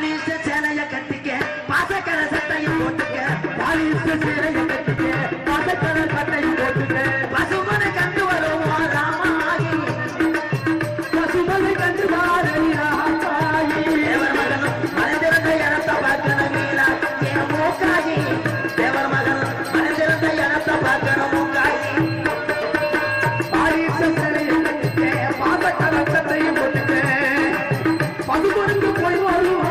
பாலிச சேலைய கட்டிக்க பாசக்கர சட்டையும் போட்டுக்க பாலிச சேலைய கட்டிக்க பாசக்கர சட்டையும் போட்டுக்க பசுமனை கண்டு வருவோம் ராமாயி பசுமனை கண்டு வாரடி ராமாயி தேவர் மகனும் மனிதரத்தை இடத்த பார்க்கணும் மீரா என் மூக்காயி தேவர் மகனும் மனிதரத்தை இடத்த பார்க்கணும் மூக்காயி பாலிச சேலைய கட்டிக்க பாசக்கர சட்டையும் போட்டுக்க பசுமனுக்கு போய் வருவோம்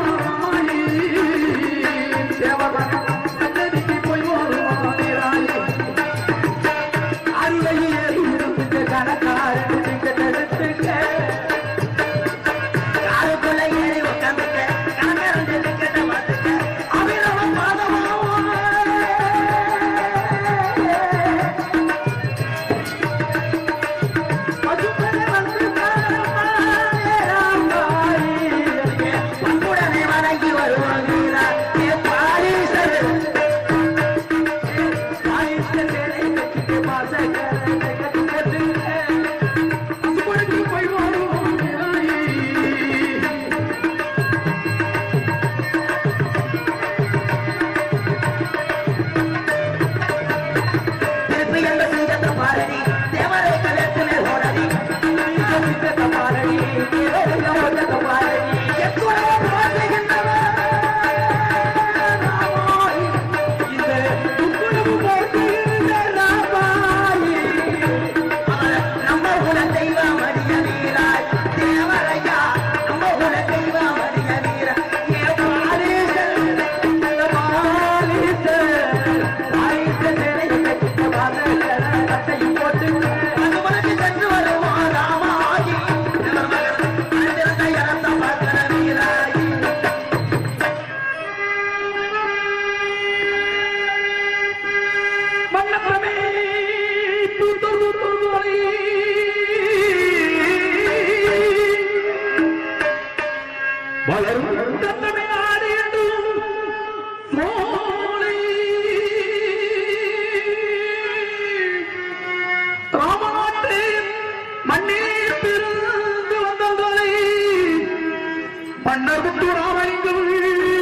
பண்டகுட்டு ராமலிங்கம்